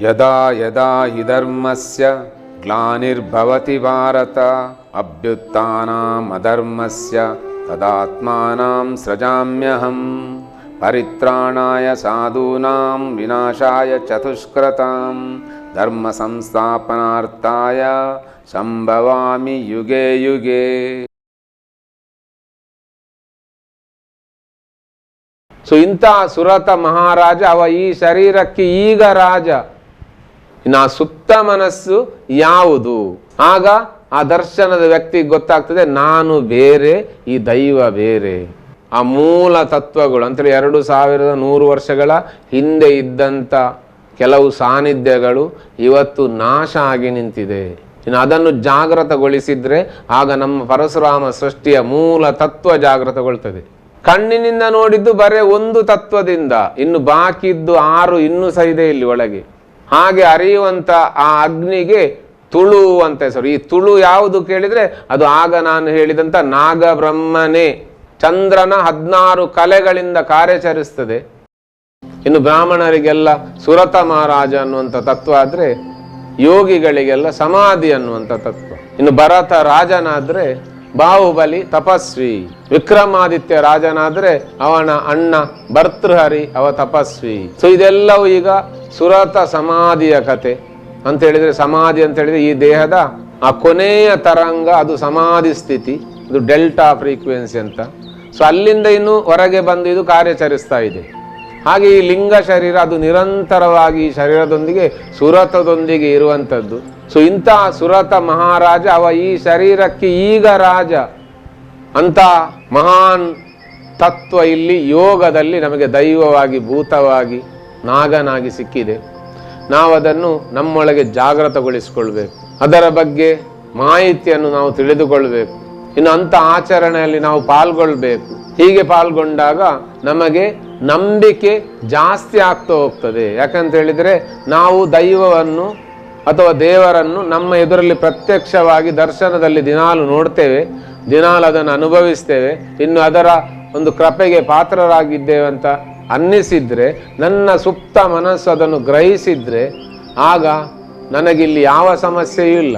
ಯದಾ ಯದಾ ಹಿ ಧರ್ಮಸ್ಯ ಗ್ಲಾನಿರ್ಭವತಿ ಭಾರತ ಅಭ್ಯುತ್ಥಾನಂ ಅಧರ್ಮಸ್ಯ ತದಾತ್ಮಾನಂ ಸೃಜಾಮ್ಯಹಂ ಪರಿತ್ರಾಣಾಯ ಸಾಧೂನಾಂ ವಿನಾಶಾಯ ಚತುಷ್ಕೃತಾಂ ಧರ್ಮ ಸಂಸ್ಥಾಪನಾರ್ಥಾಯ ಸಂಭವಾಮಿ ಯುಗೆ ಯುಗೆ. ಸೊ ಇಂಥ ಸುರತ ಮಹಾರಾಜ ಅವ ಈ ಶರೀರಕ್ಕೆ ಈಗ ರಾಜ. ಇನ್ನು ಆ ಸುಪ್ತ ಮನಸ್ಸು ಯಾವುದು? ಆಗ ಆ ದರ್ಶನದ ವ್ಯಕ್ತಿಗೆ ಗೊತ್ತಾಗ್ತದೆ, ನಾನು ಬೇರೆ, ಈ ದೈವ ಬೇರೆ. ಆ ಮೂಲ ತತ್ವಗಳು ಅಂತೇಳಿ 2100 ವರ್ಷಗಳ ಹಿಂದೆ ಇದ್ದಂಥ ಕೆಲವು ಸಾನ್ನಿಧ್ಯಗಳು ಇವತ್ತು ನಾಶ ಆಗಿ ನಿಂತಿದೆ. ಇನ್ನು ಅದನ್ನು ಜಾಗೃತಗೊಳಿಸಿದ್ರೆ ಆಗ ನಮ್ಮ ಪರಶುರಾಮ ಸೃಷ್ಟಿಯ ಮೂಲ ತತ್ವ ಜಾಗೃತಗೊಳ್ತದೆ. ಕಣ್ಣಿನಿಂದ ನೋಡಿದ್ದು ಬರೇ ಒಂದು ತತ್ವದಿಂದ, ಇನ್ನು ಬಾಕಿ ಇದ್ದು 6 ಇನ್ನೂ ಸಹ ಇದೆ ಇಲ್ಲಿ ಒಳಗೆ. ಹಾಗೆ ಅರಿಯುವಂಥ ಆ ಅಗ್ನಿಗೆ ತುಳು ಅಂತ ಹೆಸರು. ಈ ತುಳು ಯಾವುದು ಕೇಳಿದರೆ ಅದು ಆಗ ನಾನು ಹೇಳಿದಂಥ ನಾಗಬ್ರಹ್ಮನೇ. ಚಂದ್ರನ 16 ಕಲೆಗಳಿಂದ ಕಾರ್ಯಾಚರಿಸ್ತದೆ. ಇನ್ನು ಬ್ರಾಹ್ಮಣರಿಗೆಲ್ಲ ಸುರತ ಮಹಾರಾಜ ಅನ್ನುವಂಥ ತತ್ವ ಆದರೆ ಯೋಗಿಗಳಿಗೆಲ್ಲ ಸಮಾಧಿ ಅನ್ನುವಂಥ ತತ್ವ. ಇನ್ನು ಭರತ ರಾಜನಾದರೆ ಬಾಹುಬಲಿ ತಪಸ್ವಿ, ವಿಕ್ರಮಾದಿತ್ಯ ರಾಜನಾದ್ರೆ ಅವನ ಅಣ್ಣ ಭರ್ತೃಹರಿ ಅವ ತಪಸ್ವಿ. ಸೊ ಇದೆಲ್ಲವೂ ಈಗ ಸುರತ ಸಮಾಧಿಯ ಕತೆ ಅಂತ ಹೇಳಿದ್ರೆ, ಸಮಾಧಿ ಅಂತ ಹೇಳಿದ್ರೆ ಈ ದೇಹದ ಆ ಕೊನೆಯ ತರಂಗ, ಅದು ಸಮಾಧಿ ಸ್ಥಿತಿ, ಅದು ಡೆಲ್ಟಾ ಫ್ರೀಕ್ವೆನ್ಸಿ ಅಂತ. ಸೊ ಅಲ್ಲಿಂದ ಇನ್ನು ಹೊರಗೆ ಬಂದು ಇದು ಕಾರ್ಯಾಚರಿಸ್ತಾ ಇದೆ. ಹಾಗೆ ಈ ಲಿಂಗ ಶರೀರ ಅದು ನಿರಂತರವಾಗಿ ಈ ಶರೀರದೊಂದಿಗೆ ಸುರತದೊಂದಿಗೆ ಇರುವಂಥದ್ದು. ಸೊ ಇಂಥ ಸುರತ ಮಹಾರಾಜ ಅವ ಈ ಶರೀರಕ್ಕೆ ಈಗ ರಾಜ ಅಂತ ಮಹಾನ್ ತತ್ವ ಇಲ್ಲಿ ಯೋಗದಲ್ಲಿ ನಮಗೆ ದೈವವಾಗಿ ಭೂತವಾಗಿ ನಾಗನಾಗಿ ಸಿಕ್ಕಿದೆ. ನಾವದನ್ನು ನಮ್ಮೊಳಗೆ ಜಾಗೃತಗೊಳಿಸಿಕೊಳ್ಬೇಕು, ಅದರ ಬಗ್ಗೆ ಮಾಹಿತಿಯನ್ನು ನಾವು ತಿಳಿದುಕೊಳ್ಬೇಕು. ಇನ್ನು ಅಂಥ ಆಚರಣೆಯಲ್ಲಿ ನಾವು ಪಾಲ್ಗೊಳ್ಬೇಕು. ಹೀಗೆ ಪಾಲ್ಗೊಂಡಾಗ ನಮಗೆ ನಂಬಿಕೆ ಜಾಸ್ತಿ ಆಗ್ತಾ ಹೋಗ್ತದೆ. ಯಾಕಂತ ಹೇಳಿದರೆ ನಾವು ದೈವವನ್ನು ಅಥವಾ ದೇವರನ್ನು ನಮ್ಮ ಎದುರಲ್ಲಿ ಪ್ರತ್ಯಕ್ಷವಾಗಿ ದರ್ಶನದಲ್ಲಿ ದಿನಾಲು ನೋಡ್ತೇವೆ, ದಿನಾಲು ಅದನ್ನು ಅನುಭವಿಸ್ತೇವೆ. ಇನ್ನು ಅದರ ಒಂದು ಕೃಪೆಗೆ ಪಾತ್ರರಾಗಿದ್ದೇವೆ ಅಂತ ಅನ್ನಿಸಿದರೆ, ನನ್ನ ಸುಪ್ತ ಮನಸ್ಸು ಅದನ್ನು ಗ್ರಹಿಸಿದರೆ ಆಗ ನನಗಿಲ್ಲಿ ಯಾವ ಸಮಸ್ಯೆಯೂ ಇಲ್ಲ.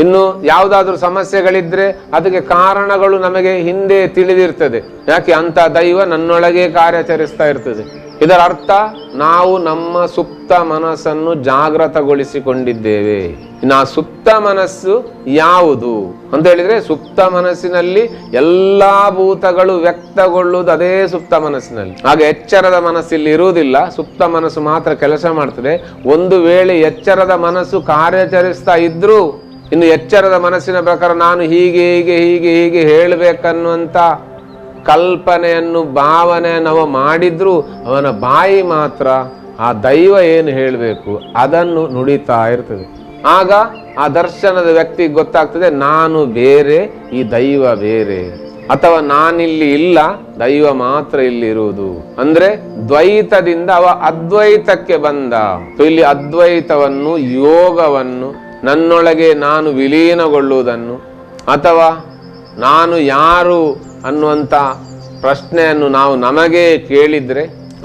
ಇನ್ನು ಯಾವುದಾದ್ರೂ ಸಮಸ್ಯೆಗಳಿದ್ರೆ ಅದಕ್ಕೆ ಕಾರಣಗಳು ನಮಗೆ ಹಿಂದೆ ತಿಳಿದಿರ್ತದೆ. ಯಾಕೆ? ಅಂಥ ದೈವ ನನ್ನೊಳಗೆ ಕಾರ್ಯಾಚರಿಸ್ತಾ ಇರ್ತದೆ. ಇದರ ಅರ್ಥ ನಾವು ನಮ್ಮ ಸುಪ್ತ ಮನಸ್ಸನ್ನು ಜಾಗೃತಗೊಳಿಸಿಕೊಂಡಿದ್ದೇವೆ. ಇನ್ನು ಆ ಸುಪ್ತ ಮನಸ್ಸು ಯಾವುದು ಅಂತ ಹೇಳಿದ್ರೆ, ಸುಪ್ತ ಮನಸ್ಸಿನಲ್ಲಿ ಎಲ್ಲಾ ಭೂತಗಳು ವ್ಯಕ್ತಗೊಳ್ಳುವುದು ಅದೇ ಸುಪ್ತ ಮನಸ್ಸಿನಲ್ಲಿ. ಆಗ ಎಚ್ಚರದ ಮನಸ್ಸಿಲ್ಲಿ ಇರುವುದಿಲ್ಲ, ಸುಪ್ತ ಮನಸ್ಸು ಮಾತ್ರ ಕೆಲಸ ಮಾಡ್ತದೆ. ಒಂದು ವೇಳೆ ಎಚ್ಚರದ ಮನಸ್ಸು ಕಾರ್ಯಾಚರಿಸ್ತಾ ಇದ್ರೂ ಇನ್ನು ಎಚ್ಚರದ ಮನಸ್ಸಿನ ಪ್ರಕಾರ ನಾನು ಹೀಗೆ ಹೀಗೆ ಹೀಗೆ ಹೀಗೆ ಹೇಳಬೇಕನ್ನುವಂಥ ಕಲ್ಪನೆಯನ್ನು ಭಾವನೆಯನ್ನು ಅವ ಮಾಡಿದ್ರು ಅವನ ಬಾಯಿ ಮಾತ್ರ ಆ ದೈವ ಏನು ಹೇಳಬೇಕು ಅದನ್ನು ನುಡಿತಾ ಇರ್ತದೆ. ಆಗ ಆ ದರ್ಶನದ ವ್ಯಕ್ತಿಗೆ ಗೊತ್ತಾಗ್ತದೆ, ನಾನು ಬೇರೆ, ಈ ದೈವ ಬೇರೆ, ಅಥವಾ ನಾನಿಲ್ಲಿ ಇಲ್ಲ, ದೈವ ಮಾತ್ರ ಇಲ್ಲಿ ಇರುವುದು. ಅಂದ್ರೆ ದ್ವೈತದಿಂದ ಅವ ಅದ್ವೈತಕ್ಕೆ ಬಂದ. ಇಲ್ಲಿ ಅದ್ವೈತವನ್ನು, ಯೋಗವನ್ನು, ನನ್ನೊಳಗೆ ನಾನು ವಿಲೀನಗೊಳ್ಳುವುದನ್ನು, ಅಥವಾ ನಾನು ಯಾರು ಅನ್ನುವಂಥ ಪ್ರಶ್ನೆಯನ್ನು ನಾವು ನಮಗೆ ಕೇಳಿದರೆ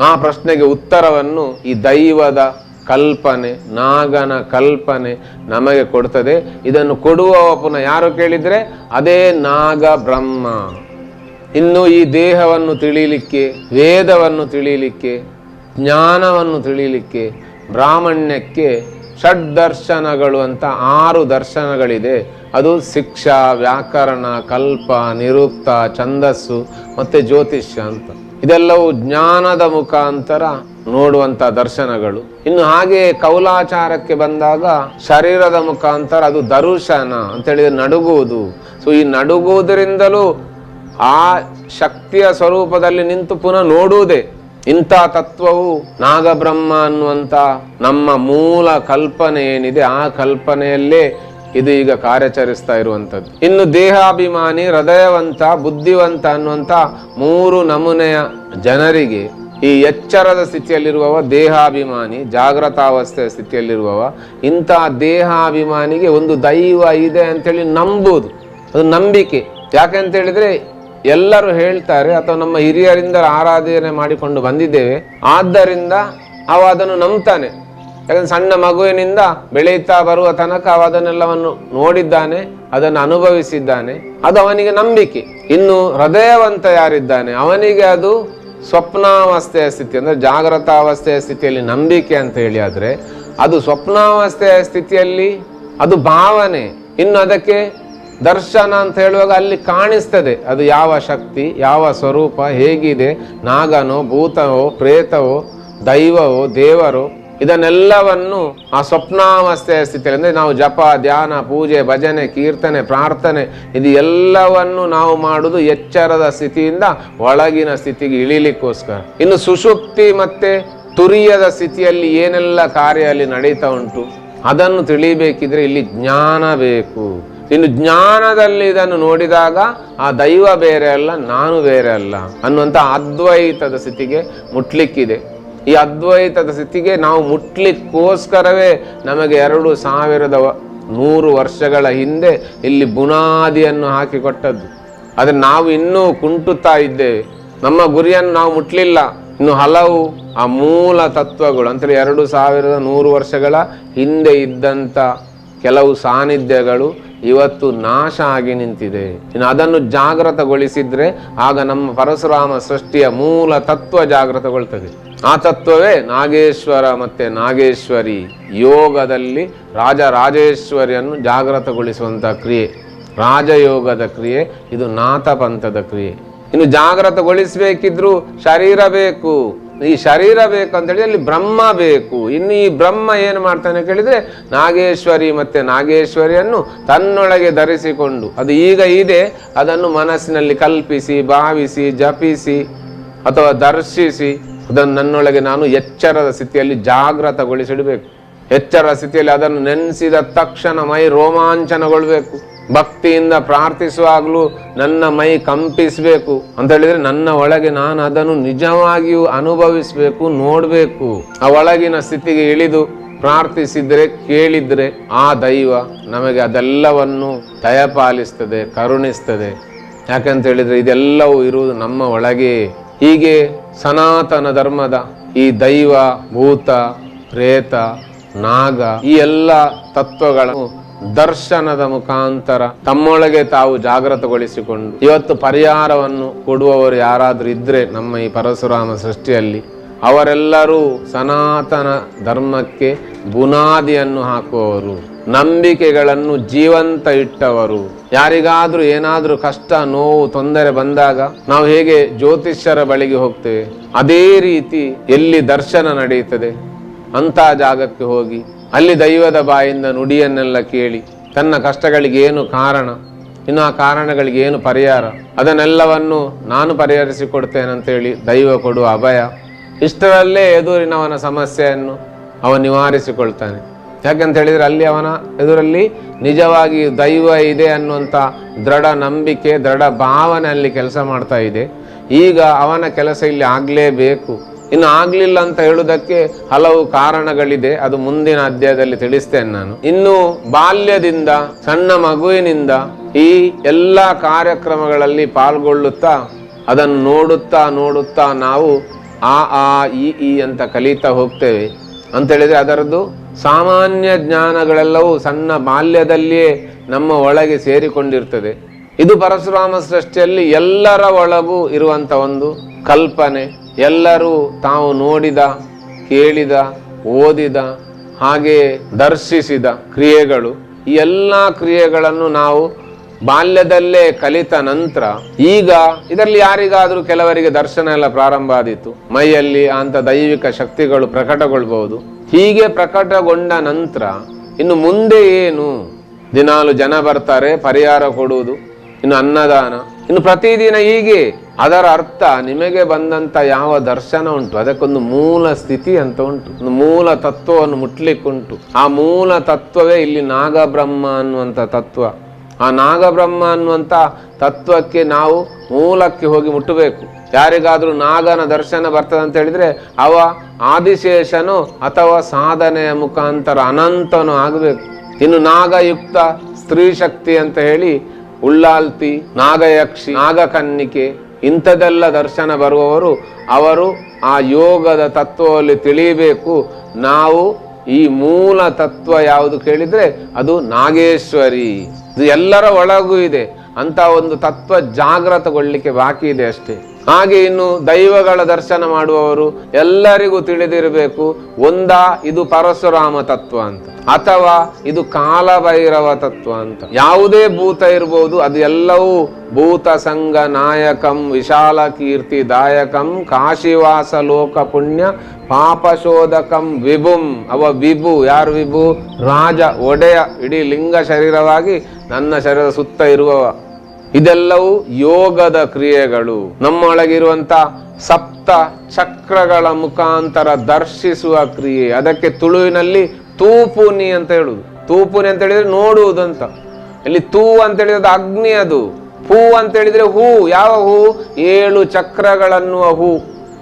ಆ ಪ್ರಶ್ನೆಗೆ ಉತ್ತರವನ್ನು ಈ ದೈವದ ಕಲ್ಪನೆ, ನಾಗನ ಕಲ್ಪನೆ ನಮಗೆ ಕೊಡ್ತದೆ. ಇದನ್ನು ಕೊಡುವವ ಪುನಃ ಯಾರು ಕೇಳಿದರೆ ಅದೇ ನಾಗ ಬ್ರಹ್ಮ. ಇನ್ನು ಈ ದೇಹವನ್ನು ತಿಳಿಯಲಿಕ್ಕೆ, ವೇದವನ್ನು ತಿಳಿಯಲಿಕ್ಕೆ, ಜ್ಞಾನವನ್ನು ತಿಳಿಯಲಿಕ್ಕೆ ಬ್ರಾಹ್ಮಣ್ಯಕ್ಕೆ ಷಡ್ದರ್ಶನಗಳು ಅಂತ 6 ದರ್ಶನಗಳಿದೆ. ಅದು ಶಿಕ್ಷಾ, ವ್ಯಾಕರಣ, ಕಲ್ಪ, ನಿರುಕ್ತ, ಛಂದಸ್ಸು ಮತ್ತು ಜ್ಯೋತಿಷ್ಯ ಅಂತ. ಇದೆಲ್ಲವೂ ಜ್ಞಾನದ ಮುಖಾಂತರ ನೋಡುವಂಥ ದರ್ಶನಗಳು. ಇನ್ನು ಹಾಗೆ ಕೌಲಾಚಾರಕ್ಕೆ ಬಂದಾಗ ಶರೀರದ ಮುಖಾಂತರ ಅದು ದರುಶನ ಅಂತ ಹೇಳಿದ್ರೆ ನಡುಗುವುದು. ಸೊ ಈ ನಡುಗುವುದರಿಂದಲೂ ಆ ಶಕ್ತಿಯ ಸ್ವರೂಪದಲ್ಲಿ ನಿಂತು ಪುನಃ ನೋಡುವುದೇ. ಇಂಥ ತತ್ವವು ನಾಗಬ್ರಹ್ಮ ಅನ್ನುವಂಥ ನಮ್ಮ ಮೂಲ ಕಲ್ಪನೆ ಏನಿದೆ ಆ ಕಲ್ಪನೆಯಲ್ಲೇ ಇದು ಈಗ ಕಾರ್ಯಾಚರಿಸ್ತಾ ಇರುವಂಥದ್ದು. ಇನ್ನು ದೇಹಾಭಿಮಾನಿ, ಹೃದಯವಂತ, ಬುದ್ಧಿವಂತ ಅನ್ನುವಂಥ 3 ನಮೂನೆಯ ಜನರಿಗೆ ಈ ಎಚ್ಚರದ ಸ್ಥಿತಿಯಲ್ಲಿರುವವ ದೇಹಾಭಿಮಾನಿ, ಜಾಗೃತಾವಸ್ಥೆಯ ಸ್ಥಿತಿಯಲ್ಲಿರುವವ. ಇಂಥ ದೇಹಾಭಿಮಾನಿಗೆ ಒಂದು ದೈವ ಇದೆ ಅಂತೇಳಿ ನಂಬುವುದು, ಅದು ನಂಬಿಕೆ. ಯಾಕೆಂತ ಹೇಳಿದ್ರೆ ಎಲ್ಲರೂ ಹೇಳ್ತಾರೆ ಅಥವಾ ನಮ್ಮ ಹಿರಿಯರಿಂದ ಆರಾಧನೆ ಮಾಡಿಕೊಂಡು ಬಂದಿದ್ದೇವೆ, ಆದ್ದರಿಂದ ಅವ ಅದನ್ನು ನಂಬ್ತಾನೆ. ಯಾಕಂದ್ರೆ ಸಣ್ಣ ಮಗುವಿನಿಂದ ಬೆಳೀತಾ ಬರುವ ತನಕ ಅವ ಅದನ್ನೆಲ್ಲವನ್ನು ನೋಡಿದ್ದಾನೆ, ಅದನ್ನು ಅನುಭವಿಸಿದ್ದಾನೆ, ಅದು ಅವನಿಗೆ ನಂಬಿಕೆ. ಇನ್ನು ಹೃದಯವಂತ ಯಾರಿದ್ದಾನೆ ಅವನಿಗೆ ಅದು ಸ್ವಪ್ನಾವಸ್ಥೆಯ ಸ್ಥಿತಿ, ಅಂದ್ರೆ ಜಾಗೃತಾವಸ್ಥೆಯ ಸ್ಥಿತಿಯಲ್ಲಿ ನಂಬಿಕೆ ಅಂತ ಹೇಳಿ. ಆದ್ರೆ ಅದು ಸ್ವಪ್ನಾವಸ್ಥೆಯ ಸ್ಥಿತಿಯಲ್ಲಿ ಅದು ಭಾವನೆ. ಇನ್ನು ಅದಕ್ಕೆ ದರ್ಶನ ಅಂತ ಹೇಳುವಾಗ ಅಲ್ಲಿ ಕಾಣಿಸ್ತದೆ ಅದು ಯಾವ ಶಕ್ತಿ, ಯಾವ ಸ್ವರೂಪ, ಹೇಗಿದೆ, ನಾಗನೋ, ಭೂತವೋ, ಪ್ರೇತವೋ, ದೈವವೋ, ದೇವರೋ, ಇದನ್ನೆಲ್ಲವನ್ನು ಆ ಸ್ವಪ್ನಾವಸ್ಥೆಯ ಸ್ಥಿತಿಯಲ್ಲಿ, ಅಂದರೆ ನಾವು ಜಪ, ಧ್ಯಾನ, ಪೂಜೆ, ಭಜನೆ, ಕೀರ್ತನೆ, ಪ್ರಾರ್ಥನೆ ಇದು ಎಲ್ಲವನ್ನು ನಾವು ಮಾಡುವುದು ಎಚ್ಚರದ ಸ್ಥಿತಿಯಿಂದ ಒಳಗಿನ ಸ್ಥಿತಿಗೆ ಇಳಿಲಿಕ್ಕೋಸ್ಕರ. ಇನ್ನು ಸುಷುಪ್ತಿ ಮತ್ತೆ ತುರಿಯದ ಸ್ಥಿತಿಯಲ್ಲಿ ಏನೆಲ್ಲ ಕಾರ್ಯ ಅಲ್ಲಿ ನಡೀತಾ ಉಂಟು ಅದನ್ನು ತಿಳಿಬೇಕಿದ್ರೆ ಇಲ್ಲಿ ಜ್ಞಾನ ಬೇಕು. ಇನ್ನು ಜ್ಞಾನದಲ್ಲಿ ಇದನ್ನು ನೋಡಿದಾಗ ಆ ದೈವ ಬೇರೆ ಅಲ್ಲ, ನಾನು ಬೇರೆ ಅಲ್ಲ ಅನ್ನುವಂಥ ಅದ್ವೈತದ ಸ್ಥಿತಿಗೆ ಮುಟ್ಲಿಕ್ಕಿದೆ. ಈ ಅದ್ವೈತದ ಸ್ಥಿತಿಗೆ ನಾವು ಮುಟ್ಲಿಕ್ಕೋಸ್ಕರವೇ ನಮಗೆ 2100 ವರ್ಷಗಳ ಹಿಂದೆ ಇಲ್ಲಿ ಬುನಾದಿಯನ್ನು ಹಾಕಿಕೊಟ್ಟದ್ದು. ಆದರೆ ನಾವು ಇನ್ನೂ ಕುಂಟುತ್ತಾ ಇದ್ದೇವೆ, ನಮ್ಮ ಗುರಿಯನ್ನು ನಾವು ಮುಟ್ಲಿಲ್ಲ. ಇನ್ನು ಹಲವು ಆ ಮೂಲ ತತ್ವಗಳು ಅಂತೇಳಿ 2100 ವರ್ಷಗಳ ಹಿಂದೆ ಇದ್ದಂಥ ಕೆಲವು ಸಾನ್ನಿಧ್ಯಗಳು ಇವತ್ತು ನಾಶ ಆಗಿ ನಿಂತಿದೆ. ಇನ್ನು ಅದನ್ನು ಜಾಗೃತಗೊಳಿಸಿದ್ರೆ ಆಗ ನಮ್ಮ ಪರಶುರಾಮ ಸೃಷ್ಟಿಯ ಮೂಲ ತತ್ವ ಜಾಗೃತಗೊಳ್ತದೆ. ಆ ತತ್ವವೇ ನಾಗೇಶ್ವರ ಮತ್ತೆ ನಾಗೇಶ್ವರಿ ಯೋಗದಲ್ಲಿ ರಾಜರಾಜೇಶ್ವರಿಯನ್ನು ಜಾಗೃತಗೊಳಿಸುವಂಥ ಕ್ರಿಯೆ, ರಾಜಯೋಗದ ಕ್ರಿಯೆ. ಇದು ನಾಥ ಪಂಥದ ಕ್ರಿಯೆ. ಇನ್ನು ಜಾಗೃತಗೊಳಿಸಬೇಕಿದ್ರು ಶರೀರ ಬೇಕು. ಈ ಶರೀರ ಬೇಕು ಅಂತೇಳಿ ಅಲ್ಲಿ ಬ್ರಹ್ಮ ಬೇಕು. ಇನ್ನು ಈ ಬ್ರಹ್ಮ ಏನು ಮಾಡ್ತಾನೆ ಕೇಳಿದ್ರೆ ನಾಗೇಶ್ವರಿ ಮತ್ತೆ ನಾಗೇಶ್ವರಿಯನ್ನು ತನ್ನೊಳಗೆ ಧರಿಸಿಕೊಂಡು, ಅದು ಈಗ ಇದೆ, ಅದನ್ನು ಮನಸ್ಸಿನಲ್ಲಿ ಕಲ್ಪಿಸಿ, ಭಾವಿಸಿ, ಜಪಿಸಿ ಅಥವಾ ದರ್ಶಿಸಿ ಅದನ್ನು ನನ್ನೊಳಗೆ ನಾನು ಎಚ್ಚರದ ಸ್ಥಿತಿಯಲ್ಲಿ ಜಾಗೃತಗೊಳಿಸಿಡಬೇಕು. ಎಚ್ಚರ ಸ್ಥಿತಿಯಲ್ಲಿ ಅದನ್ನು ನೆನೆಸಿದ ತಕ್ಷಣ ಮೈ ರೋಮಾಂಚನಗೊಳ್ಬೇಕು. ಭಕ್ತಿಯಿಂದ ಪ್ರಾರ್ಥಿಸುವಾಗಲೂ ನನ್ನ ಮೈ ಕಂಪಿಸಬೇಕು ಅಂತ ಹೇಳಿದ್ರೆ ನನ್ನ ಒಳಗೆ ನಾನು ಅದನ್ನು ನಿಜವಾಗಿಯೂ ಅನುಭವಿಸಬೇಕು, ನೋಡಬೇಕು. ಆ ಒಳಗಿನ ಸ್ಥಿತಿಗೆ ಇಳಿದು ಪ್ರಾರ್ಥಿಸಿದ್ರೆ, ಕೇಳಿದ್ರೆ ಆ ದೈವ ನಮಗೆ ಅದೆಲ್ಲವನ್ನು ದಯಪಾಲಿಸ್ತದೆ, ಕರುಣಿಸ್ತದೆ. ಯಾಕಂತ ಹೇಳಿದ್ರೆ ಇದೆಲ್ಲವೂ ಇರುವುದು ನಮ್ಮ ಒಳಗೆ. ಹೀಗೆ ಸನಾತನ ಧರ್ಮದ ಈ ದೈವ, ಭೂತ, ಪ್ರೇತ, ನಾಗ ಈ ಎಲ್ಲ ತತ್ವಗಳನ್ನು ದರ್ಶನದ ಮುಖಾಂತರ ತಮ್ಮೊಳಗೆ ತಾವು ಜಾಗೃತಗೊಳಿಸಿಕೊಂಡು ಇವತ್ತು ಪರಿಹಾರವನ್ನು ಕೊಡುವವರು ಯಾರಾದರೂ ಇದ್ರೆ ನಮ್ಮ ಈ ಪರಶುರಾಮ ಸೃಷ್ಟಿಯಲ್ಲಿ, ಅವರೆಲ್ಲರೂ ಸನಾತನ ಧರ್ಮಕ್ಕೆ ಬುನಾದಿಯನ್ನು ಹಾಕುವವರು, ನಂಬಿಕೆಗಳನ್ನು ಜೀವಂತ ಇಟ್ಟವರು. ಯಾರಿಗಾದ್ರೂ ಏನಾದ್ರೂ ಕಷ್ಟ, ನೋವು, ತೊಂದರೆ ಬಂದಾಗ ನಾವು ಹೇಗೆ ಜ್ಯೋತಿಷ್ಯರ ಬಳಿಗೆ ಹೋಗ್ತೇವೆ, ಅದೇ ರೀತಿ ಎಲ್ಲಿ ದರ್ಶನ ನಡೆಯುತ್ತದೆ ಅಂತ ಜಾಗಕ್ಕೆ ಹೋಗಿ ಅಲ್ಲಿ ದೈವದ ಬಾಯಿಂದ ನುಡಿಯನ್ನೆಲ್ಲ ಕೇಳಿ ತನ್ನ ಕಷ್ಟಗಳಿಗೆ ಏನು ಕಾರಣ, ಇನ್ನು ಆ ಕಾರಣಗಳಿಗೆ ಏನು ಪರಿಹಾರ, ಅದನ್ನೆಲ್ಲವನ್ನು ನಾನು ಪರಿಹರಿಸಿಕೊಡ್ತೇನೆ ಅಂತೇಳಿ ದೈವ ಕೊಡುವ ಅಭಯ. ಇಷ್ಟರಲ್ಲೇ ಎದುರಿನವನ ಸಮಸ್ಯೆಯನ್ನು ಅವ ನಿವಾರಿಸಿಕೊಳ್ತಾನೆ. ಯಾಕಂತ ಹೇಳಿದ್ರೆ ಅಲ್ಲಿ ಅವನ ಎದುರಲ್ಲಿ ನಿಜವಾಗಿ ದೈವ ಇದೆ ಅನ್ನುವಂಥ ದೃಢ ನಂಬಿಕೆ, ದೃಢ ಭಾವನೆ ಅಲ್ಲಿ ಕೆಲಸ ಮಾಡ್ತಾ ಇದೆ. ಈಗ ಅವನ ಕೆಲಸ ಇಲ್ಲಿ ಆಗಲೇಬೇಕು. ಇನ್ನು ಆಗ್ಲಿಲ್ಲ ಅಂತ ಹೇಳುವುದಕ್ಕೆ ಹಲವು ಕಾರಣಗಳಿದೆ, ಅದು ಮುಂದಿನ ಅಧ್ಯಾಯದಲ್ಲಿ ತಿಳಿಸ್ತೇನೆ ನಾನು. ಇನ್ನು ಬಾಲ್ಯದಿಂದ ಸಣ್ಣ ಮಗುವಿನಿಂದ ಈ ಎಲ್ಲ ಕಾರ್ಯಕ್ರಮಗಳಲ್ಲಿ ಪಾಲ್ಗೊಳ್ಳುತ್ತಾ ಅದನ್ನು ನೋಡುತ್ತಾ ನೋಡುತ್ತಾ ನಾವು ಆ ಈ ಅಂತ ಕಲಿತಾ ಹೋಗ್ತೇವೆ. ಅಂತ ಹೇಳಿದ್ರೆ ಅದರದ್ದು ಸಾಮಾನ್ಯ ಜ್ಞಾನಗಳೆಲ್ಲವೂ ಸಣ್ಣ ಬಾಲ್ಯದಲ್ಲಿಯೇ ನಮ್ಮ ಒಳಗೆ ಸೇರಿಕೊಂಡಿರ್ತದೆ. ಇದು ಪರಶುರಾಮ ಸೃಷ್ಟಿಯಲ್ಲಿ ಎಲ್ಲರ ಒಳಗೂ ಇರುವಂತ ಒಂದು ಕಲ್ಪನೆ. ಎಲ್ಲರೂ ತಾವು ನೋಡಿದ, ಕೇಳಿದ, ಓದಿದ, ಹಾಗೆ ದರ್ಶಿಸಿದ ಕ್ರಿಯೆಗಳು. ಈ ಎಲ್ಲ ಕ್ರಿಯೆಗಳನ್ನು ನಾವು ಬಾಲ್ಯದಲ್ಲೇ ಕಲಿತ ನಂತರ ಈಗ ಇದರಲ್ಲಿ ಯಾರಿಗಾದರೂ ಕೆಲವರಿಗೆ ದರ್ಶನ ಎಲ್ಲ ಪ್ರಾರಂಭ ಆದೀತು, ಮೈಯಲ್ಲಿ ಅಂತ ದೈವಿಕ ಶಕ್ತಿಗಳು ಪ್ರಕಟಗೊಳ್ಬಹುದು. ಹೀಗೆ ಪ್ರಕಟಗೊಂಡ ನಂತರ ಇನ್ನು ಮುಂದೆ ಏನು? ದಿನಾಲು ಜನ ಬರ್ತಾರೆ, ಪರಿಹಾರ ಕೊಡುವುದು, ಇನ್ನು ಅನ್ನದಾನ, ಇನ್ನು ಪ್ರತಿದಿನ ಹೀಗೆ. ಅದರ ಅರ್ಥ ನಿಮಗೆ ಬಂದಂತ ಯಾವ ದರ್ಶನ ಉಂಟು ಅದಕ್ಕೊಂದು ಮೂಲ ಸ್ಥಿತಿ ಅಂತ ಉಂಟು, ಒಂದು ಮೂಲ ತತ್ವವನ್ನು ಮುಟ್ಲಿಕ್ಕುಂಟು. ಆ ಮೂಲ ತತ್ವವೇ ಇಲ್ಲಿ ನಾಗಬ್ರಹ್ಮ ಅನ್ನುವಂಥ ತತ್ವ. ಆ ನಾಗಬ್ರಹ್ಮ ಅನ್ನುವಂಥ ತತ್ವಕ್ಕೆ ನಾವು ಮೂಲಕ್ಕೆ ಹೋಗಿ ಮುಟ್ಟಬೇಕು. ಯಾರಿಗಾದ್ರೂ ನಾಗನ ದರ್ಶನ ಬರ್ತದೆ ಅಂತ ಹೇಳಿದ್ರೆ ಅವ ಆದಿಶೇಷನು ಅಥವಾ ಸಾಧನೆಯ ಮುಖಾಂತರ ಅನಂತನು ಆಗಬೇಕು. ಇನ್ನು ನಾಗಯುಕ್ತ ಸ್ತ್ರೀ ಶಕ್ತಿ ಅಂತ ಹೇಳಿ ಉಳ್ಳಾಲ್ತಿ, ನಾಗಯಕ್ಷಿ, ನಾಗಕನ್ನಿಕೆ ಇಂಥದೆಲ್ಲ ದರ್ಶನ ಬರುವವರು ಅವರು ಆ ಯೋಗದ ತತ್ವದಲ್ಲಿ ತಿಳಿಯಬೇಕು. ನಾವು ಈ ಮೂಲ ತತ್ವ ಯಾವುದು ಕೇಳಿದ್ರೆ ಅದು ನಾಗೇಶ್ವರಿ. ಇದು ಎಲ್ಲರ ಒಳಗೂ ಇದೆ ಅಂತ ಒಂದು ತತ್ವ ಜಾಗೃತಗೊಳ್ಳಿಕ್ಕೆ ಬಾಕಿ ಇದೆ ಅಷ್ಟೇ. ಹಾಗೆ ಇನ್ನು ದೈವಗಳ ದರ್ಶನ ಮಾಡುವವರು ಎಲ್ಲರಿಗೂ ತಿಳಿದಿರಬೇಕು, ಇದು ಪರಶುರಾಮ ತತ್ವ ಅಂತ, ಅಥವಾ ಇದು ಕಾಲಭೈರವ ತತ್ವ ಅಂತ. ಯಾವುದೇ ಭೂತ ಇರ್ಬೋದು, ಅದು ಎಲ್ಲವೂ ಭೂತ ಸಂಘ ನಾಯಕಂ ವಿಶಾಲ ಕೀರ್ತಿ ದಾಯಕಂ ಕಾಶಿವಾಸ ಲೋಕ ಪುಣ್ಯ ಪಾಪಶೋಧಕಂ ವಿಭುಂ. ವಿಭು ಯಾರು? ವಿಭು ರಾಜ, ಒಡೆಯ, ಇಡೀ ಲಿಂಗ ಶರೀರವಾಗಿ ನನ್ನ ಶರೀರದ ಸುತ್ತ ಇರುವವ. ಇದೆಲ್ಲವೂ ಯೋಗದ ಕ್ರಿಯೆಗಳು. ನಮ್ಮೊಳಗಿರುವಂತ ಸಪ್ತ ಚಕ್ರಗಳ ಮುಖಾಂತರ ದರ್ಶಿಸುವ ಕ್ರಿಯೆ. ಅದಕ್ಕೆ ತುಳುವಿನಲ್ಲಿ ತೂಪುನಿ ಅಂತ ಹೇಳುದು. ತೂಪುನಿ ಅಂತ ಹೇಳಿದ್ರೆ ನೋಡುವುದಂತ. ಇಲ್ಲಿ ತೂ ಅಂತ ಹೇಳಿದ್ರೆ ಅಗ್ನಿ, ಅದು ಹೂ ಅಂತ ಹೇಳಿದ್ರೆ ಹೂ. ಯಾವ ಹೂ? 7 ಚಕ್ರಗಳನ್ನುವ ಹೂ.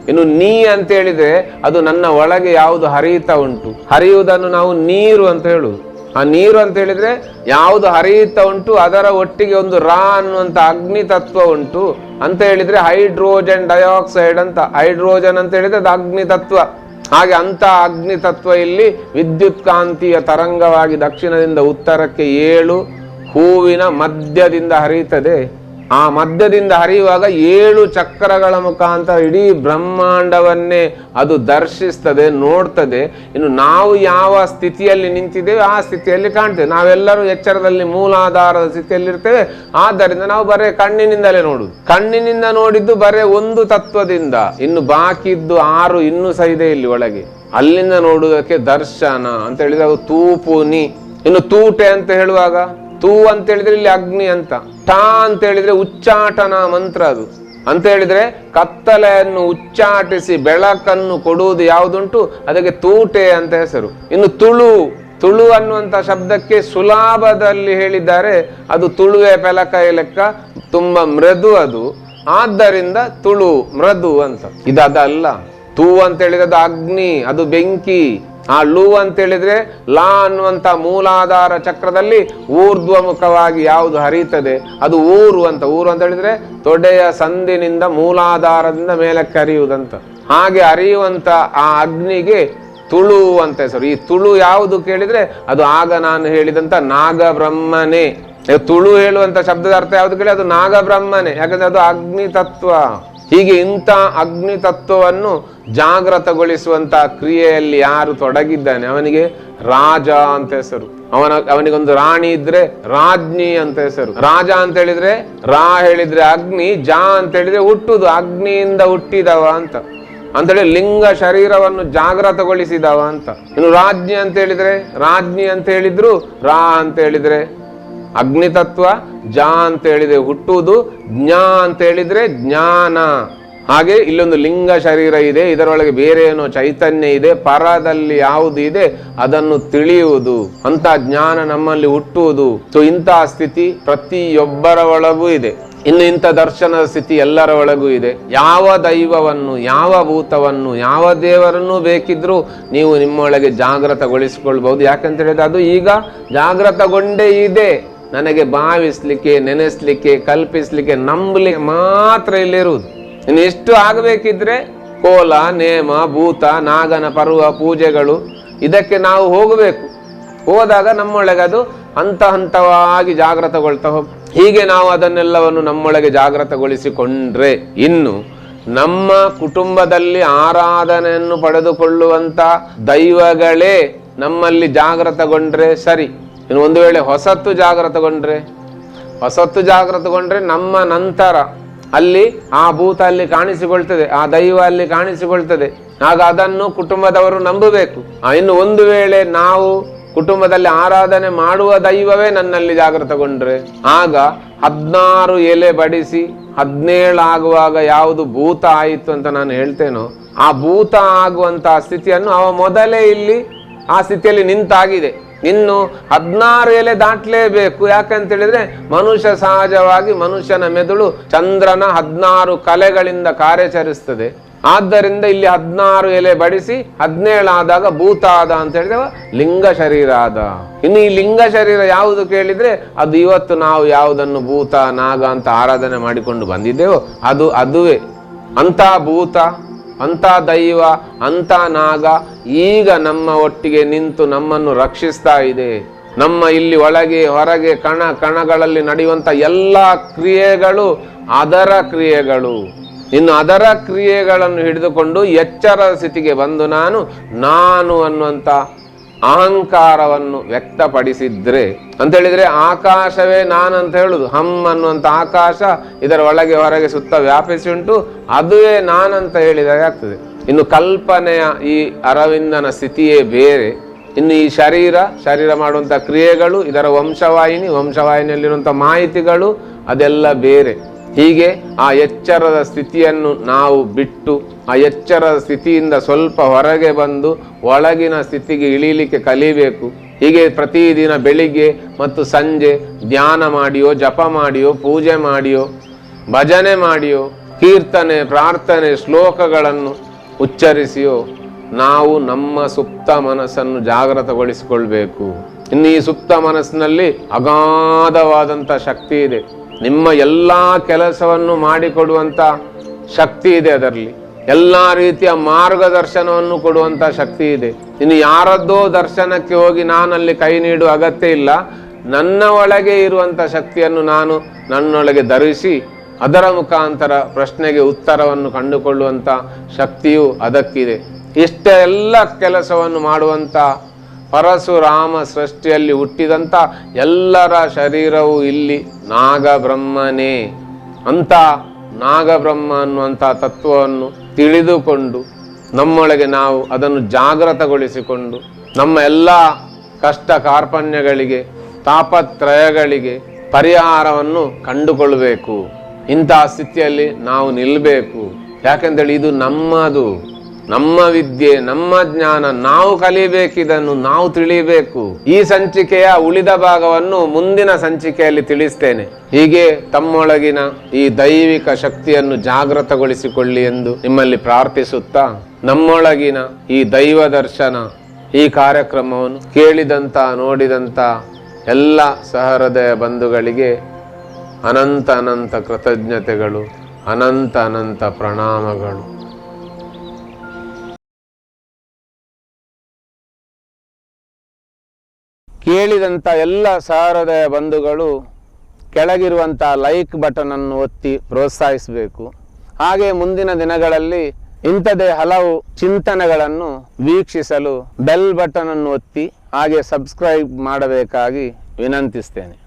ಇನ್ನು ನೀ ಅಂತ ಹೇಳಿದ್ರೆ ಅದು ನನ್ನ ಒಳಗೆ ಯಾವುದು ಹರಿಯುತ್ತಾ ಉಂಟು, ಹರಿಯುವುದನ್ನು ನಾವು ನೀರು ಅಂತ ಹೇಳುದು. ಆ ನೀರು ಅಂತ ಹೇಳಿದ್ರೆ ಯಾವುದು ಹರಿಯುತ್ತಾ ಉಂಟು ಅದರ ಒಟ್ಟಿಗೆ ಒಂದು ರಾ ಅನ್ನುವಂತ ಅಗ್ನಿ ತತ್ವ ಉಂಟು ಅಂತ ಹೇಳಿದ್ರೆ ಹೈಡ್ರೋಜನ್ ಡೈಆಕ್ಸೈಡ್ ಅಂತ. ಹೈಡ್ರೋಜನ್ ಅಂತ ಹೇಳಿದ್ರೆ ಅದು ಅಗ್ನಿ ತತ್ವ. ಹಾಗೆ ಅಂತ ಅಗ್ನಿ ತತ್ವ ಇಲ್ಲಿ ವಿದ್ಯುತ್ ಕಾಂತೀಯ ತರಂಗವಾಗಿ ದಕ್ಷಿಣದಿಂದ ಉತ್ತರಕ್ಕೆ 7 ಹೂವಿನ ಮಧ್ಯದಿಂದ ಹರಿಯುತ್ತದೆ. ಆ ಮಧ್ಯದಿಂದ ಹರಿಯುವಾಗ 7 ಚಕ್ರಗಳ ಮುಖಾಂತರ ಇಡೀ ಬ್ರಹ್ಮಾಂಡವನ್ನೇ ಅದು ದರ್ಶಿಸ್ತದೆ, ನೋಡ್ತದೆ. ಇನ್ನು ನಾವು ಯಾವ ಸ್ಥಿತಿಯಲ್ಲಿ ನಿಂತಿದ್ದೇವೆ ಆ ಸ್ಥಿತಿಯಲ್ಲಿ ಕಾಣ್ತೇವೆ. ನಾವೆಲ್ಲರೂ ಎಚ್ಚರದಲ್ಲಿ ಮೂಲಾಧಾರದ ಸ್ಥಿತಿಯಲ್ಲಿ ಇರ್ತೇವೆ. ಆದ್ದರಿಂದ ನಾವು ಬರೇ ಕಣ್ಣಿನಿಂದಲೇ ನೋಡುದು. ಕಣ್ಣಿನಿಂದ ನೋಡಿದ್ದು ಬರೇ ಒಂದು ತತ್ವದಿಂದ, ಇನ್ನು ಬಾಕಿದ್ದು 6 ಇನ್ನೂ ಸಹ ಇದೆ ಇಲ್ಲಿ ಒಳಗೆ. ಅಲ್ಲಿಂದ ನೋಡುವುದಕ್ಕೆ ದರ್ಶನ ಅಂತ ಹೇಳಿದ್ರೆ ಅದು ತೂಪುನಿ. ಇನ್ನು ತೂಟೆ ಅಂತ ಹೇಳುವಾಗ ತೂ ಅಂತ ಹೇಳಿದ್ರೆ ಇಲ್ಲಿ ಅಗ್ನಿ ಅಂತ, ಟಾ ಅಂತ ಹೇಳಿದ್ರೆ ಉಚ್ಚಾಟನ ಮಂತ್ರ. ಅದು ಅಂತ ಹೇಳಿದ್ರೆ ಕತ್ತಲೆಯನ್ನು ಉಚ್ಚಾಟಿಸಿ ಬೆಳಕನ್ನು ಕೊಡುವುದು ಯಾವುದುಂಟು ಅದಕ್ಕೆ ತೂಟೆ ಅಂತ ಹೆಸರು. ಇನ್ನು ತುಳು ಅನ್ನುವಂಥ ಶಬ್ದಕ್ಕೆ ಸುಲಾಭದಲ್ಲಿ ಹೇಳಿದ್ದಾರೆ, ಅದು ತುಳುವೆ ಪೆಲಕಾಯ ಲೆಕ್ಕ, ತುಂಬಾ ಮೃದು ಅದು. ಆದ್ದರಿಂದ ತುಳು ಮೃದು ಅಂತ. ಇದಲ್ಲ. ತೂ ಅಂತ ಹೇಳಿದ್ರೆ ಅದು ಅಗ್ನಿ, ಅದು ಬೆಂಕಿ. ಆ ಲು ಅಂತ ಹೇಳಿದ್ರೆ ಲಾ ಅನ್ನುವಂಥ ಮೂಲಾಧಾರ ಚಕ್ರದಲ್ಲಿ ಊರ್ಧ್ವಮುಖವಾಗಿ ಯಾವುದು ಹರಿಯುತ್ತದೆ ಅದು ಊರು ಅಂತ. ಊರು ಅಂತ ಹೇಳಿದ್ರೆ ತೊಡೆಯ ಸಂದಿನಿಂದ ಮೂಲಾಧಾರದಿಂದ ಮೇಲಕ್ಕೆ ಹರಿಯುವುದಂತ. ಹಾಗೆ ಹರಿಯುವಂತ ಆ ಅಗ್ನಿಗೆ ತುಳು ಅಂತ ಹೆಸರು. ಈ ತುಳು ಯಾವುದು ಕೇಳಿದ್ರೆ ಅದು ಆಗ ನಾನು ಹೇಳಿದಂತ ನಾಗಬ್ರಹ್ಮನೇ. ತುಳು ಹೇಳುವಂತ ಶಬ್ದದ ಅರ್ಥ ಯಾವುದು ಕೇಳಿ ಅದು ನಾಗಬ್ರಹ್ಮನೇ, ಯಾಕಂದ್ರೆ ಅದು ಅಗ್ನಿ ತತ್ವ. ಹೀಗೆ ಇಂಥ ಅಗ್ನಿ ತತ್ವವನ್ನು ಜಾಗೃತಗೊಳಿಸುವಂತ ಕ್ರಿಯೆಯಲ್ಲಿ ಯಾರು ತೊಡಗಿದ್ದಾನೆ ಅವನಿಗೆ ರಾಜ ಅಂತ ಹೆಸರು. ಅವನಿಗೊಂದು ರಾಣಿ ಇದ್ರೆ ರಾಜ್ಞಿ ಅಂತ ಹೆಸರು. ರಾಜ ಅಂತ ಹೇಳಿದ್ರೆ ರಾ ಹೇಳಿದ್ರೆ ಅಗ್ನಿ, ಜಾ ಅಂತ ಹೇಳಿದ್ರೆ ಹುಟ್ಟುದು, ಅಗ್ನಿಯಿಂದ ಹುಟ್ಟಿದವ ಅಂತ ಹೇಳಿ ಲಿಂಗ ಶರೀರವನ್ನು ಜಾಗೃತಗೊಳಿಸಿದವ ಅಂತ. ಇನ್ನು ರಾಜ್ಞಿ ಅಂತ ಹೇಳಿದ್ರೆ ರಾಜ್ಞಿ ಅಂತ ಹೇಳಿದ್ರು, ರಾ ಅಂತ ಹೇಳಿದ್ರೆ ಅಗ್ನಿ ತತ್ವ, ಜಾ ಅಂತ ಹೇಳಿದ್ರೆ ಹುಟ್ಟುವುದು, ಜ್ಞಾ ಅಂತ ಹೇಳಿದ್ರೆ ಜ್ಞಾನ. ಹಾಗೆ ಇಲ್ಲೊಂದು ಲಿಂಗ ಶರೀರ ಇದೆ, ಇದರೊಳಗೆ ಬೇರೆ ಏನೋ ಚೈತನ್ಯ ಇದೆ, ಪರದಲ್ಲಿ ಯಾವುದು ಇದೆ ಅದನ್ನು ತಿಳಿಯುವುದು, ಅಂತ ಜ್ಞಾನ ನಮ್ಮಲ್ಲಿ ಹುಟ್ಟುವುದು. ಸೊ ಇಂತಹ ಸ್ಥಿತಿ ಪ್ರತಿಯೊಬ್ಬರ ಒಳಗೂ ಇದೆ. ಇನ್ನು ಇಂಥ ದರ್ಶನದ ಸ್ಥಿತಿ ಎಲ್ಲರ ಒಳಗೂ ಇದೆ. ಯಾವ ದೈವವನ್ನು, ಯಾವ ಭೂತವನ್ನು, ಯಾವ ದೇವರನ್ನು ಬೇಕಿದ್ರೂ ನೀವು ನಿಮ್ಮೊಳಗೆ ಜಾಗೃತಗೊಳಿಸಿಕೊಳ್ಬಹುದು. ಯಾಕಂತ ಹೇಳಿದ್ರೆ ಅದು ಈಗ ಜಾಗೃತಗೊಂಡೇ ಇದೆ. ನನಗೆ ಭಾವಿಸ್ಲಿಕ್ಕೆ, ನೆನೆಸ್ಲಿಕ್ಕೆ, ಕಲ್ಪಿಸ್ಲಿಕ್ಕೆ, ನಂಬಲಿಕ್ಕೆ ಮಾತ್ರ ಇಲ್ಲಿರುವುದು. ಇನ್ನು ಎಷ್ಟು ಆಗಬೇಕಿದ್ರೆ ಕೋಲ, ನೇಮ, ಭೂತ, ನಾಗನ ಪರ್ವ, ಪೂಜೆಗಳು ಇದಕ್ಕೆ ನಾವು ಹೋಗಬೇಕು. ಹೋದಾಗ ನಮ್ಮೊಳಗೆ ಅದು ಹಂತ ಹಂತವಾಗಿ ಜಾಗೃತಗೊಳ್ತಾ ಹೋಗ. ಹೀಗೆ ನಾವು ಅದನ್ನೆಲ್ಲವನ್ನು ನಮ್ಮೊಳಗೆ ಜಾಗೃತಗೊಳಿಸಿಕೊಂಡ್ರೆ ಇನ್ನು ನಮ್ಮ ಕುಟುಂಬದಲ್ಲಿ ಆರಾಧನೆಯನ್ನು ಪಡೆದುಕೊಳ್ಳುವಂತ ದೈವಗಳೇ ನಮ್ಮಲ್ಲಿ ಜಾಗೃತಗೊಂಡ್ರೆ ಸರಿ. ಇನ್ನು ಒಂದು ವೇಳೆ ಹೊಸತ್ತು ಜಾಗೃತಗೊಂಡ್ರೆ ನಮ್ಮ ನಂತರ ಅಲ್ಲಿ ಆ ಭೂತ ಅಲ್ಲಿ ಕಾಣಿಸಿಕೊಳ್ತದೆ, ಆ ದೈವ ಅಲ್ಲಿ ಕಾಣಿಸಿಕೊಳ್ತದೆ. ಆಗ ಅದನ್ನು ಕುಟುಂಬದವರು ನಂಬಬೇಕು. ಇನ್ನು ಒಂದು ವೇಳೆ ನಾವು ಕುಟುಂಬದಲ್ಲಿ ಆರಾಧನೆ ಮಾಡುವ ದೈವವೇ ನನ್ನಲ್ಲಿ ಜಾಗೃತಗೊಂಡ್ರೆ ಆಗ 16 ಎಲೆ ಬಡಿಸಿ 17 ಆಗುವಾಗ ಯಾವುದು ಭೂತ ಆಯಿತು ಅಂತ ನಾನು ಹೇಳ್ತೇನೋ ಆ ಭೂತ ಆಗುವಂತಹ ಸ್ಥಿತಿಯನ್ನು ಅವ ಮೊದಲೇ ಇಲ್ಲಿ ಆ ಸ್ಥಿತಿಯಲ್ಲಿ ನಿಂತಾಗಿದೆ. ಇನ್ನು 16 ಎಲೆ ದಾಟಲೇಬೇಕು. ಯಾಕಂತ ಹೇಳಿದ್ರೆ ಮನುಷ್ಯ ಸಹಜವಾಗಿ ಮನುಷ್ಯನ ಮೆದುಳು ಚಂದ್ರನ 16 ಕಲೆಗಳಿಂದ ಕಾರ್ಯಾಚರಿಸ್ತದೆ. ಆದ್ದರಿಂದ ಇಲ್ಲಿ 16 ಎಲೆ ಬಡಿಸಿ 17 ಆದಾಗ ಭೂತ ಆದ ಅಂತ ಹೇಳಿದ್ರೆ ಲಿಂಗ ಶರೀರ ಆದ. ಇನ್ನು ಈ ಲಿಂಗ ಶರೀರ ಯಾವುದು ಕೇಳಿದ್ರೆ ಅದು ಇವತ್ತು ನಾವು ಯಾವುದನ್ನು ಭೂತ ನಾಗ ಅಂತ ಆರಾಧನೆ ಮಾಡಿಕೊಂಡು ಬಂದಿದ್ದೇವೋ ಅದುವೇ. ಅಂತ ಭೂತ ಅಂಥ ದೈವ, ಅಂಥ ನಾಗ ಈಗ ನಮ್ಮ ಒಟ್ಟಿಗೆ ನಿಂತು ನಮ್ಮನ್ನು ರಕ್ಷಿಸ್ತಾ ಇದೆ. ನಮ್ಮ ಇಲ್ಲಿ ಒಳಗೆ ಹೊರಗೆ ಕಣ ಕಣಗಳಲ್ಲಿ ನಡೆಯುವಂಥ ಎಲ್ಲ ಕ್ರಿಯೆಗಳು ಅದರ ಕ್ರಿಯೆಗಳು. ಇನ್ನು ಅದರ ಕ್ರಿಯೆಗಳನ್ನು ಹಿಡಿದುಕೊಂಡು ಎಚ್ಚರದ ಸ್ಥಿತಿಗೆ ಬಂದು ನಾನು ಅನ್ನುವಂಥ ಅಹಂಕಾರವನ್ನು ವ್ಯಕ್ತಪಡಿಸಿದ್ರೆ ಅಂತ ಹೇಳಿದ್ರೆ ಆಕಾಶವೇ ನಾನಂತ ಹೇಳುದು. ಅನ್ನುವಂಥ ಆಕಾಶ ಇದರ ಒಳಗೆ ಹೊರಗೆ ಸುತ್ತ ವ್ಯಾಪಿಸಿ ಉಂಟು, ಅದುವೇ ನಾನಂತ ಹೇಳಿದಾಗ ಆಗ್ತದೆ. ಇನ್ನು ಕಲ್ಪನೆಯ ಈ ಅರವಿಂದನ ಸ್ಥಿತಿಯೇ ಬೇರೆ. ಇನ್ನು ಈ ಶರೀರ ಮಾಡುವಂಥ ಕ್ರಿಯೆಗಳು, ಇದರ ವಂಶವಾಹಿನಿಯಲ್ಲಿರುವಂಥ ಮಾಹಿತಿಗಳು ಅದೆಲ್ಲ ಬೇರೆ. ಹೀಗೆ ಆ ಎಚ್ಚರದ ಸ್ಥಿತಿಯನ್ನು ನಾವು ಬಿಟ್ಟು ಆ ಎಚ್ಚರದ ಸ್ಥಿತಿಯಿಂದ ಸ್ವಲ್ಪ ಹೊರಗೆ ಬಂದು ಒಳಗಿನ ಸ್ಥಿತಿಗೆ ಇಳೀಲಿಕ್ಕೆ ಕಲಿಬೇಕು. ಹೀಗೆ ಪ್ರತಿದಿನ ಬೆಳಿಗ್ಗೆ ಮತ್ತು ಸಂಜೆ ಧ್ಯಾನ ಮಾಡಿಯೋ, ಜಪ ಮಾಡಿಯೋ, ಪೂಜೆ ಮಾಡಿಯೋ, ಭಜನೆ ಮಾಡಿಯೋ, ಕೀರ್ತನೆ, ಪ್ರಾರ್ಥನೆ, ಶ್ಲೋಕಗಳನ್ನು ಉಚ್ಚರಿಸಿಯೋ ನಾವು ನಮ್ಮ ಸುಪ್ತ ಮನಸ್ಸನ್ನು ಜಾಗೃತಗೊಳಿಸಿಕೊಳ್ಬೇಕು. ಇನ್ನು ಈ ಸುಪ್ತ ಮನಸ್ಸಿನಲ್ಲಿ ಅಗಾಧವಾದಂಥ ಶಕ್ತಿ ಇದೆ. ನಿಮ್ಮ ಎಲ್ಲ ಕೆಲಸವನ್ನು ಮಾಡಿಕೊಡುವಂಥ ಶಕ್ತಿ ಇದೆ. ಅದರಲ್ಲಿ ಎಲ್ಲ ರೀತಿಯ ಮಾರ್ಗದರ್ಶನವನ್ನು ಕೊಡುವಂಥ ಶಕ್ತಿ ಇದೆ. ಇನ್ನು ಯಾರದ್ದೋ ದರ್ಶನಕ್ಕೆ ಹೋಗಿ ನಾನಲ್ಲಿ ಕೈ ನೀಡುವ ಅಗತ್ಯ ಇಲ್ಲ. ನನ್ನ ಒಳಗೆ ಇರುವಂಥ ಶಕ್ತಿಯನ್ನು ನಾನು ನನ್ನೊಳಗೆ ಧರಿಸಿ ಅದರ ಮುಖಾಂತರ ಪ್ರಶ್ನೆಗೆ ಉತ್ತರವನ್ನು ಕಂಡುಕೊಳ್ಳುವಂಥ ಶಕ್ತಿಯು ಅದಕ್ಕಿದೆ. ಇಷ್ಟೆಲ್ಲ ಕೆಲಸವನ್ನು ಮಾಡುವಂಥ ಪರಶುರಾಮ ಸೃಷ್ಟಿಯಲ್ಲಿ ಹುಟ್ಟಿದಂಥ ಎಲ್ಲರ ಶರೀರವು ಇಲ್ಲಿ ನಾಗಬ್ರಹ್ಮನೇ. ಅಂತ ನಾಗಬ್ರಹ್ಮ ಅನ್ನುವಂಥ ತತ್ವವನ್ನು ತಿಳಿದುಕೊಂಡು ನಮ್ಮೊಳಗೆ ನಾವು ಅದನ್ನು ಜಾಗೃತಗೊಳಿಸಿಕೊಂಡು ನಮ್ಮ ಎಲ್ಲ ಕಷ್ಟ ಕಾರ್ಪಣ್ಯಗಳಿಗೆ, ತಾಪತ್ರಯಗಳಿಗೆ ಪರಿಹಾರವನ್ನು ಕಂಡುಕೊಳ್ಳಬೇಕು. ಇಂತಹ ಸ್ಥಿತಿಯಲ್ಲಿ ನಾವು ನಿಲ್ಲಬೇಕು. ಯಾಕೆಂದೇಳಿ ಇದು ನಮ್ಮದು, ನಮ್ಮ ವಿದ್ಯೆ, ನಮ್ಮ ಜ್ಞಾನ, ನಾವು ಕಲಿಬೇಕಿದನ್ನು ನಾವು ತಿಳಿಬೇಕು. ಈ ಸಂಚಿಕೆಯ ಉಳಿದ ಭಾಗವನ್ನು ಮುಂದಿನ ಸಂಚಿಕೆಯಲ್ಲಿ ತಿಳಿಸ್ತೇನೆ. ಹೀಗೆ ತಮ್ಮೊಳಗಿನ ಈ ದೈವಿಕ ಶಕ್ತಿಯನ್ನು ಜಾಗೃತಗೊಳಿಸಿಕೊಳ್ಳಿ ಎಂದು ನಿಮ್ಮಲ್ಲಿ ಪ್ರಾರ್ಥಿಸುತ್ತಾ, ನಮ್ಮೊಳಗಿನ ಈ ದೈವ ದರ್ಶನ ಈ ಕಾರ್ಯಕ್ರಮವನ್ನು ಕೇಳಿದಂಥ ನೋಡಿದಂಥ ಎಲ್ಲ ಸಹೃದಯ ಬಂಧುಗಳಿಗೆ ಅನಂತ ಅನಂತ ಕೃತಜ್ಞತೆಗಳು, ಅನಂತ ಅನಂತ ಪ್ರಣಾಮಗಳು. ಕೇಳಿದಂಥ ಎಲ್ಲ ಸಹೃದಯ ಬಂಧುಗಳು ಕೆಳಗಿರುವಂಥ ಲೈಕ್ ಬಟನ್ ಅನ್ನು ಒತ್ತಿ ಪ್ರೋತ್ಸಾಹಿಸಬೇಕು. ಹಾಗೆ ಮುಂದಿನ ದಿನಗಳಲ್ಲಿ ಇಂಥದೇ ಹಲವು ಚಿಂತನೆಗಳನ್ನು ವೀಕ್ಷಿಸಲು ಬೆಲ್ ಬಟನ್ ಅನ್ನು ಒತ್ತಿ ಹಾಗೆ ಸಬ್ಸ್ಕ್ರೈಬ್ ಮಾಡಬೇಕಾಗಿ ವಿನಂತಿಸ್ತೇನೆ.